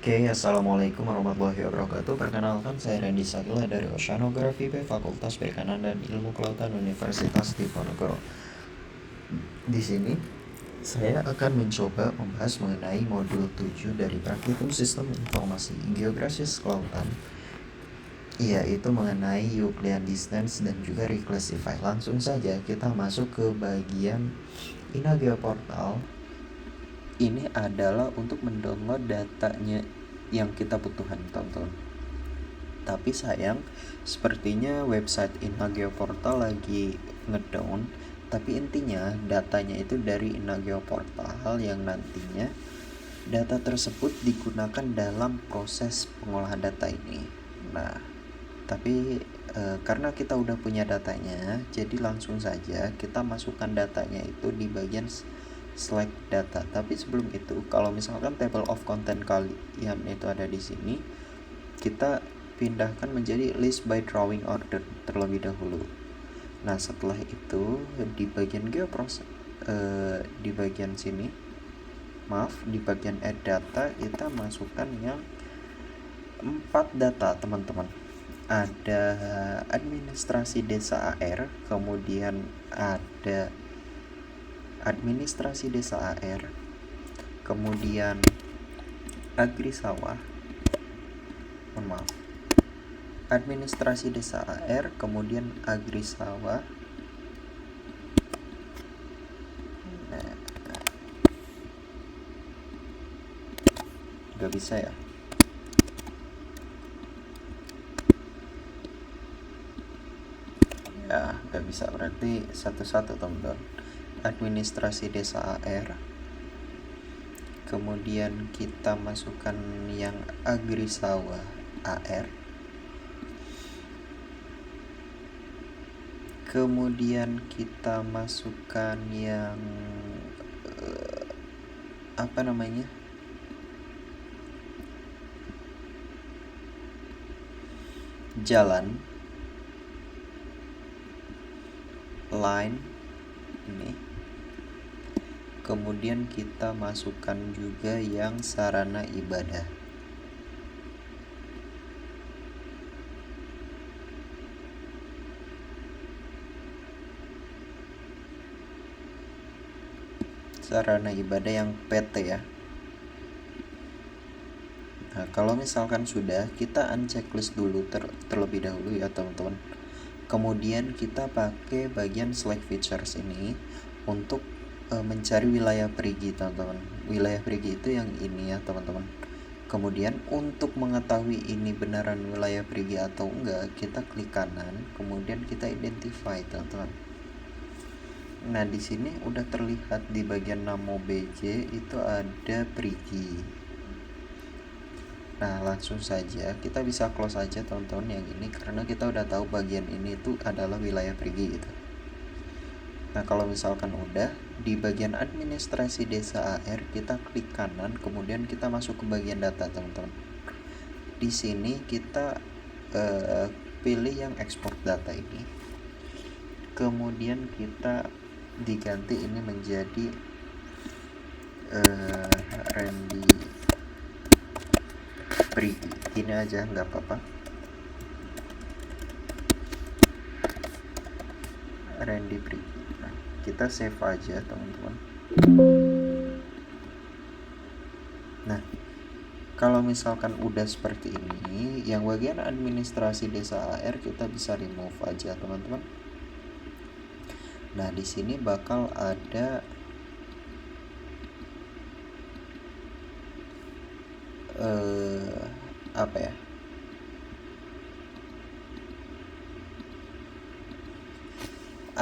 Oke, assalamualaikum warahmatullahi wabarakatuh. Perkenalkan, saya Randy Sagila dari Oceanografi B Fakultas Perikanan dan Ilmu Kelautan Universitas Diponegoro. Di sini saya akan mencoba membahas mengenai modul 7 dari Praktikum Sistem Informasi Geografis Kelautan, yaitu mengenai Euclidean Distance dan juga Reclassify. Langsung saja kita masuk ke bagian Inageo Portal. Ini adalah untuk mendownload datanya yang kita butuhkan, teman-teman. Tapi sayang, sepertinya website Inageo Portal lagi ngedown. Tapi intinya datanya itu dari Inageo Portal yang nantinya data tersebut digunakan dalam proses pengolahan data ini. Nah, tapi karena kita udah punya datanya, jadi langsung saja kita masukkan datanya itu di bagian select data. Tapi sebelum itu, kalau misalkan table of content kalian itu ada di sini, kita pindahkan menjadi list by drawing order terlebih dahulu. Nah, setelah itu di bagian geoproses, di bagian sini, di bagian add data kita masukkan yang 4 data, teman-teman. Ada administrasi desa AR, kemudian ada administrasi desa AR, kemudian agri sawah, administrasi desa AR, kemudian agri sawah. Gak bisa ya? Ya, gak bisa, berarti satu-satu, teman-teman. Administrasi desa AR, kemudian kita masukkan yang agri sawah AR, kemudian kita masukkan yang jalan, line ini. Kemudian kita masukkan juga yang sarana ibadah. Sarana ibadah yang PT ya. Nah, kalau misalkan sudah, kita unchecklist dulu terlebih dahulu ya, teman-teman. Kemudian kita pakai bagian select features ini untuk mencari wilayah perigi, teman-teman. Wilayah perigi itu yang ini ya, teman-teman. Kemudian untuk mengetahui ini beneran wilayah perigi atau enggak, kita klik kanan, kemudian kita identify, teman-teman. Nah, di sini udah terlihat di bagian namo BJ itu ada perigi. Nah, langsung saja kita bisa close aja, teman-teman, yang ini karena kita udah tahu bagian ini itu adalah wilayah perigi gitu. Nah, kalau misalkan udah di bagian administrasi desa AR, kita klik kanan, kemudian kita masuk ke bagian data, teman-teman. Di sini kita pilih yang export data ini, kemudian kita diganti ini menjadi Randy Perigi, ini aja nggak apa-apa, Randy Perigi. Nah, kita save aja, teman-teman. Nah, kalau misalkan udah seperti ini, yang bagian administrasi desa AR kita bisa remove aja, teman-teman. Nah, di sini bakal ada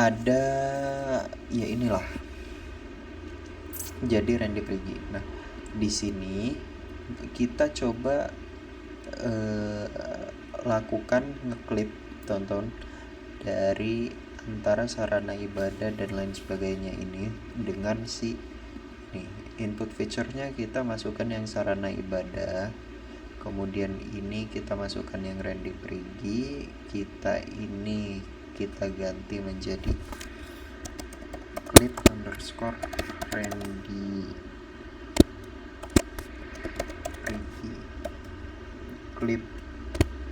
ada ya inilah. Jadi Randy Perigi. Nah, di sini kita coba lakukan ngeklip, tonton dari antara sarana ibadah dan lain sebagainya ini dengan si nih input feature-nya kita masukkan yang sarana ibadah, kemudian ini kita masukkan yang Randy Perigi, kita ganti menjadi clip underscore Randy Perigi. klip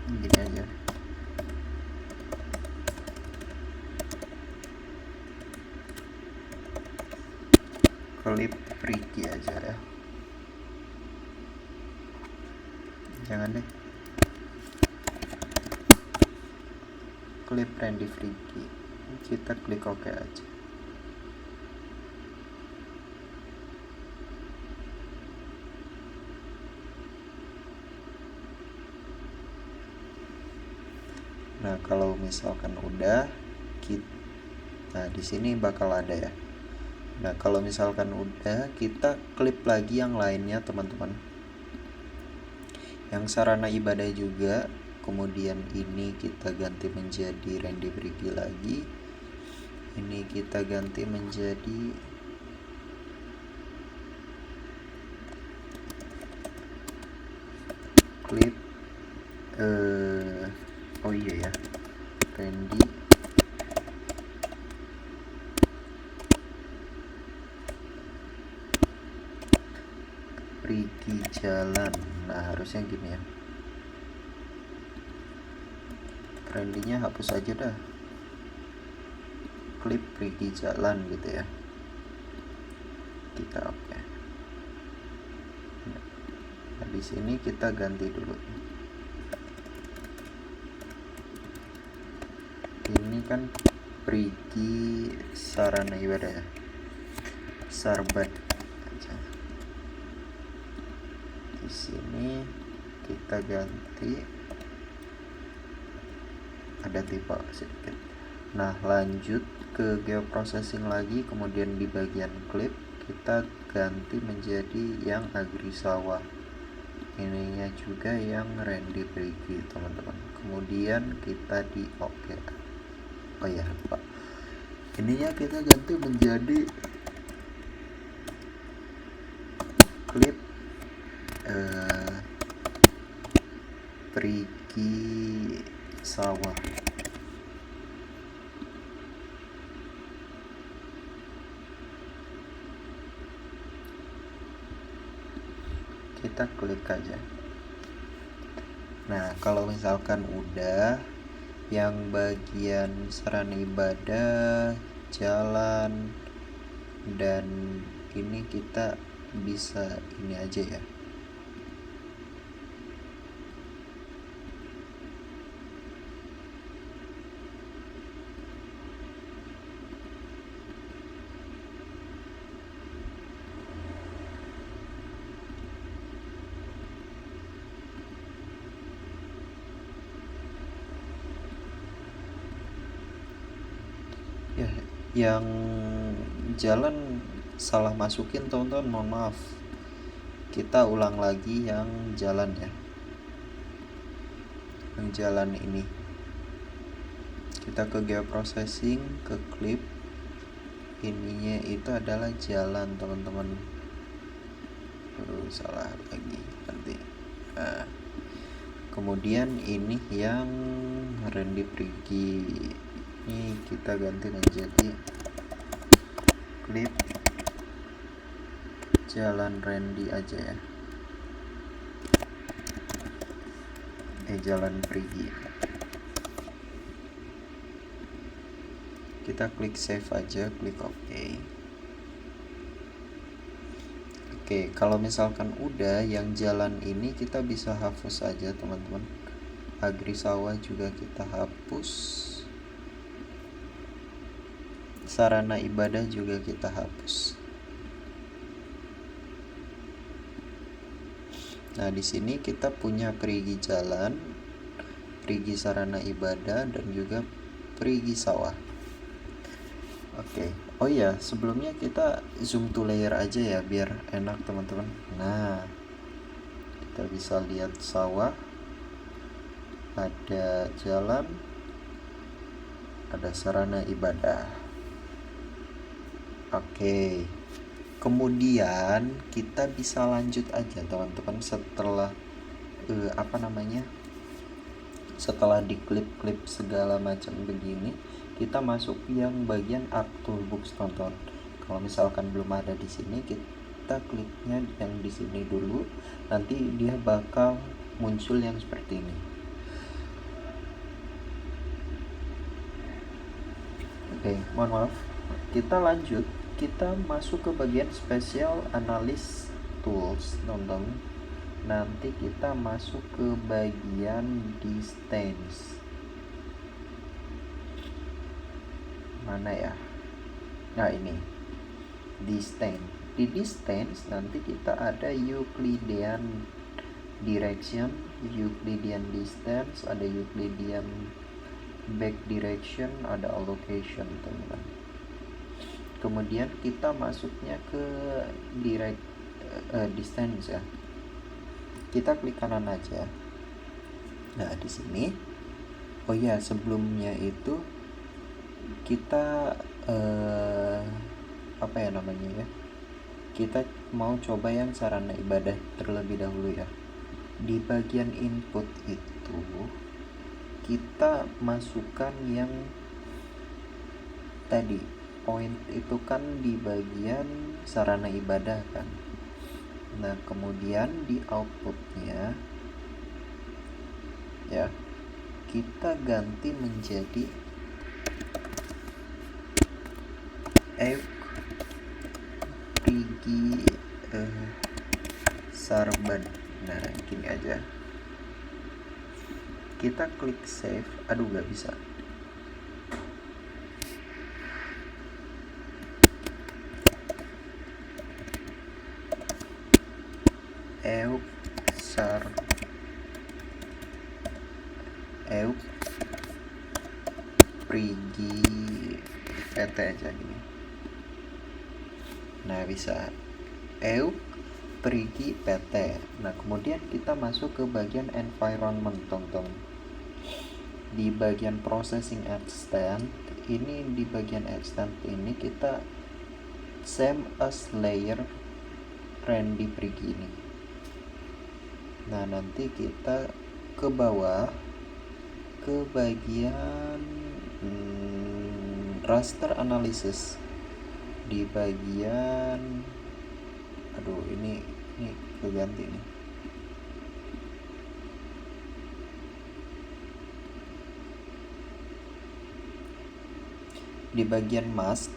gini aja, klip Ricky aja ya, jangan deh, klip Randy Ricky, kita klik OK aja. Nah, kalau misalkan udah, nah di sini bakal ada ya. Nah, kalau misalkan udah, kita klip lagi yang lainnya teman-teman. Yang sarana ibadah juga, kemudian ini kita ganti menjadi Randy Brigi lagi. Ini kita ganti menjadi klip oh iya ya, Randy Brigi jalan. Nah, harusnya gini ya, Randy-nya hapus aja dah, klip Brigi jalan gitu ya, kita oke. Nah, di sini kita ganti dulu, ini kan Brigi sarana ibadah ya, Sarbat aja. Di sini kita ganti, ada tipe sedikit. Nah, lanjut ke geoprocessing lagi, kemudian di bagian klip kita ganti menjadi yang Agrisawa, ininya juga yang Randy Brigi teman-teman. Kemudian kita di OK. Oh ya lupa, ininya kita ganti menjadi klip Brigi sawah. Kita klik aja. Nah, kalau misalkan udah, yang bagian sarana ibadah, jalan, dan ini kita bisa ini aja ya, ya yang jalan salah masukin teman-teman, mohon maaf, kita ulang lagi yang jalan ya, yang jalan ini kita ke geoprocessing, ke klip, ininya itu adalah jalan teman-teman. Salah lagi nanti. Nah, kemudian ini yang Randy Brigi, ini kita ganti menjadi klip jalan Randy aja ya, jalan Brigi. Kita klik save aja, klik OK. Oke, kalau misalkan udah, yang jalan ini kita bisa hapus aja teman-teman. Agrisawa juga kita hapus, sarana ibadah juga kita hapus. Nah, di sini kita punya perigi jalan, perigi sarana ibadah, dan juga perigi sawah. Oke. Oh iya, sebelumnya kita zoom to layer aja ya biar enak teman-teman. Nah, kita bisa lihat sawah, ada jalan, ada sarana ibadah. Oke. Kemudian kita bisa lanjut aja teman-teman setelah setelah diklip-klip segala macam begini, kita masuk yang bagian art toolbox teman-teman. Kalau misalkan belum ada di sini, kita kliknya yang di sini dulu, nanti dia bakal muncul yang seperti ini. Oke, mohon maaf. Kita lanjut, kita masuk ke bagian Special Analysis Tools, teman-teman. Nanti kita masuk ke bagian Distance. Mana ya? Nah, ini Distance. Di Distance nanti kita ada Euclidean Direction, Euclidean Distance, ada Euclidean Back Direction, ada Allocation, teman-teman. Kemudian kita masuknya ke Distance ya. Kita klik kanan aja. Nah, di sini oh ya, sebelumnya itu kita apa ya namanya ya, kita mau coba yang sarana ibadah terlebih dahulu ya. Di bagian input itu kita masukkan yang tadi point itu kan di bagian sarana ibadah kan. Nah, kemudian di outputnya ya kita ganti menjadi Prigi Sarban. Nah, gini aja. Kita klik save. Aduh, gak bisa. Prigi PT aja gini. Nah, bisa Prigi PT. Nah, kemudian kita masuk ke bagian environment, teman-teman. Di bagian processing extent ini, di bagian extent ini kita same as layer Randy Prigi ini. Nah, nanti kita ke bawah ke bagian raster analysis. Di bagian ini keganti nih. Di bagian mask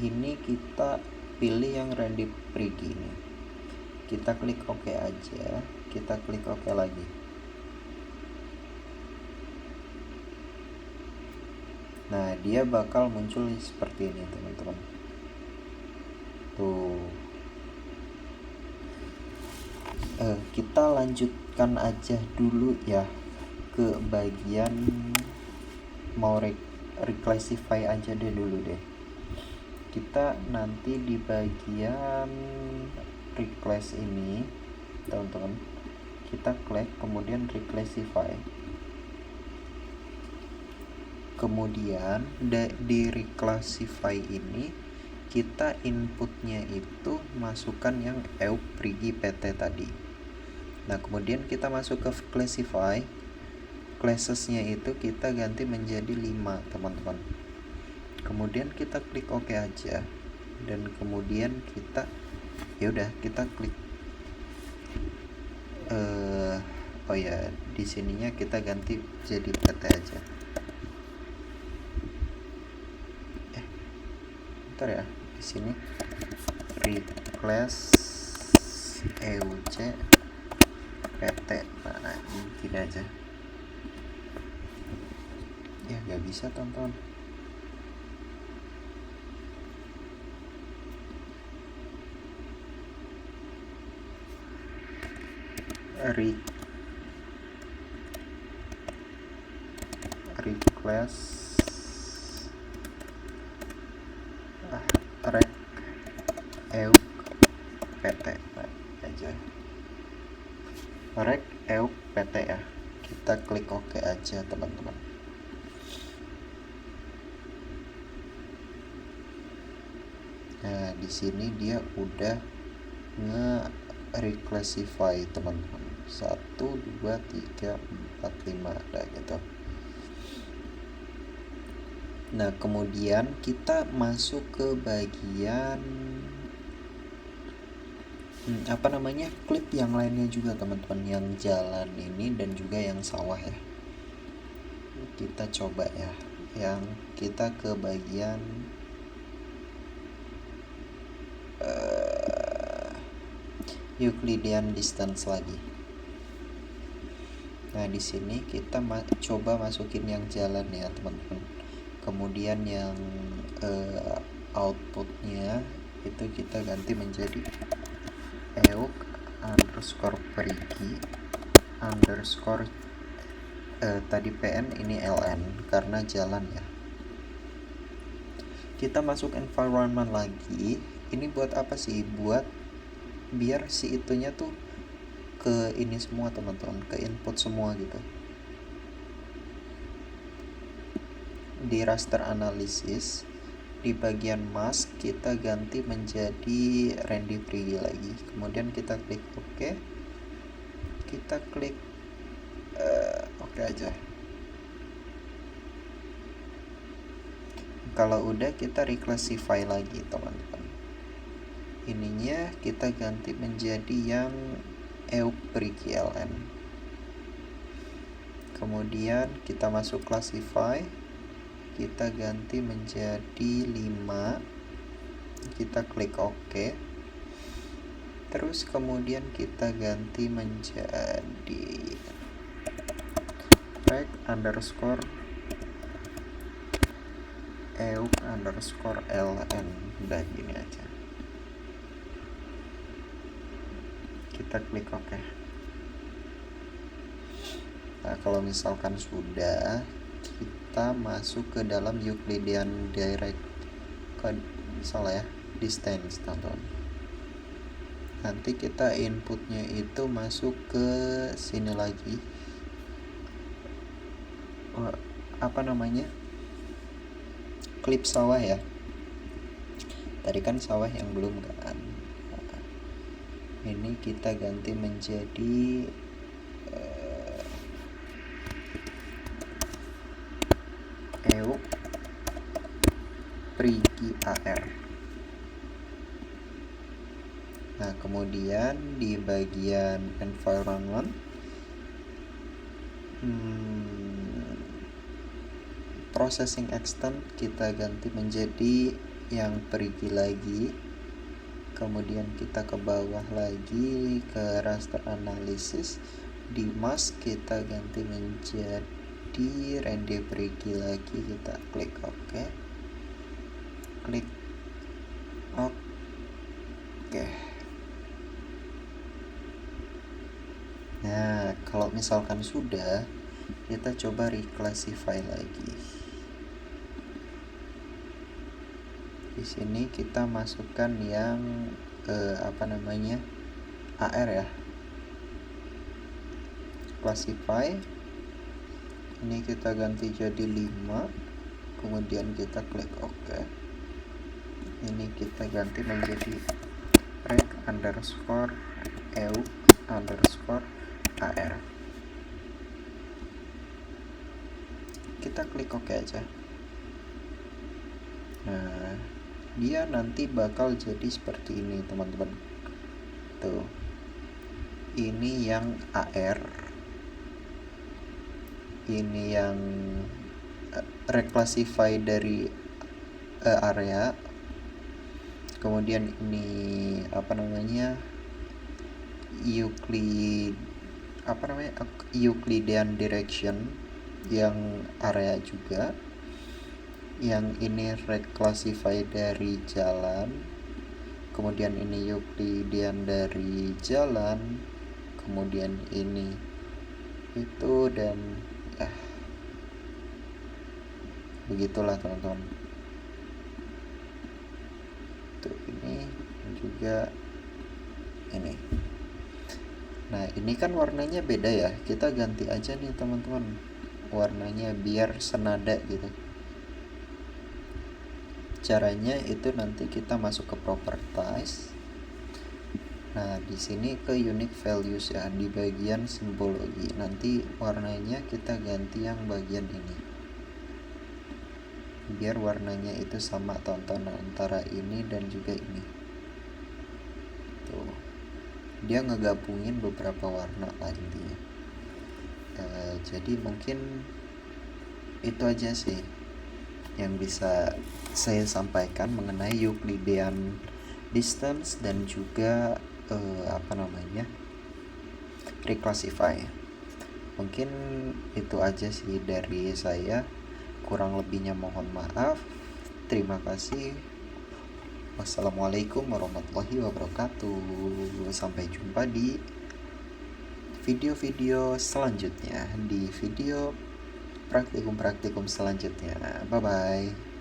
ini kita pilih yang Randy Prigi ini. Kita klik OK aja. Kita klik OK lagi. Nah, dia bakal muncul seperti ini, teman-teman. Tuh. Kita lanjutkan aja dulu ya ke bagian mau reclassify aja deh dulu deh. Kita nanti di bagian reclass ini, teman-teman, kita klik kemudian reclassify. Kemudian di reclassify ini kita inputnya itu masukkan yang Prigi PT tadi. Nah, kemudian kita masuk ke classify. Classesnya itu kita ganti menjadi 5, teman-teman. Kemudian kita klik OK aja. Dan kemudian kita kita klik di sininya kita ganti jadi PT aja. Bentar ya, di sini replace EUC PT. Nah, gini aja. Ya, gak bisa, tonton. Replace rec EUC PT aja. Rec EUC PT ya. Kita klik OK aja, teman-teman. Nah, di sini dia udah nge-reclassify, teman-teman. 1, 2, 3, 4, 5 ada gitu. Nah, kemudian kita masuk ke bagian apa namanya, klip yang lainnya juga teman-teman, yang jalan ini dan juga yang sawah ya. Kita coba ya, yang kita ke bagian Euclidean distance lagi. Nah di sini kita coba masukin yang jalan ya teman-teman. Kemudian yang outputnya itu kita ganti menjadi euk underscore perigi underscore tadi pn, ini ln karena jalan ya. Kita masuk environment lagi. Ini buat apa sih? Buat biar si itunya tuh ke ini semua teman-teman, ke input semua gitu. Di raster analysis, di bagian mask kita ganti menjadi Randy Prigi lagi. Kemudian kita klik OK. Kita klik OK aja. Kalau udah kita reclassify lagi teman-teman. Ininya kita ganti menjadi yang euk Prigi ln. Kemudian kita masuk classify, kita ganti menjadi 5. Kita klik OK. Terus kemudian kita ganti menjadi rec underscore euk underscore ln. Udah gini aja. Kita klik OK. Nah kalau misalkan sudah, kita masuk ke dalam Euclidean direct salah ya, distance teman-teman. Nanti kita inputnya itu masuk ke sini lagi, apa namanya, klip sawah ya. Tadi kan sawah yang belum kan. Ini kita ganti menjadi euk Prigi AR. Nah kemudian di bagian environment, processing extent kita ganti menjadi yang Prigi lagi. Kemudian kita ke bawah lagi ke raster analysis, di mask kita ganti menjadi Randy Prigi lagi. Kita klik OK. Klik OK. Nah kalau misalkan sudah, kita coba reclassify lagi. Di sini kita masukkan yang apa namanya, AR ya. Classify. Ini kita ganti jadi 5. Kemudian kita klik OK. Ini kita ganti menjadi rec underscore euk underscore AR. Kita klik OK aja. Nah dia nanti bakal jadi seperti ini teman-teman. Tuh, ini yang AR, ini yang reclassify dari area. Kemudian ini apa namanya, Euclidean direction yang area juga. Yang ini reclassify dari jalan. Kemudian ini Euclidean dari jalan. Kemudian ini itu, dan ya begitulah teman-teman. Tuh ini juga ini. Nah ini kan warnanya beda ya, kita ganti aja nih teman-teman warnanya biar senada gitu. Caranya itu nanti kita masuk ke properties. Nah di sini ke unique values ya, di bagian simbologi. Nanti warnanya kita ganti yang bagian ini, biar warnanya itu sama tonton antara ini dan juga ini. Tuh. dia ngegabungin beberapa warna lah intinya. Jadi mungkin itu aja sih yang bisa saya sampaikan mengenai Euclidean distance dan juga reclassify. Mungkin itu aja sih dari saya, kurang lebihnya mohon maaf. Terima kasih. Wassalamualaikum warahmatullahi wabarakatuh. Sampai jumpa di video-video selanjutnya, di video praktikum-praktikum selanjutnya. Bye-bye.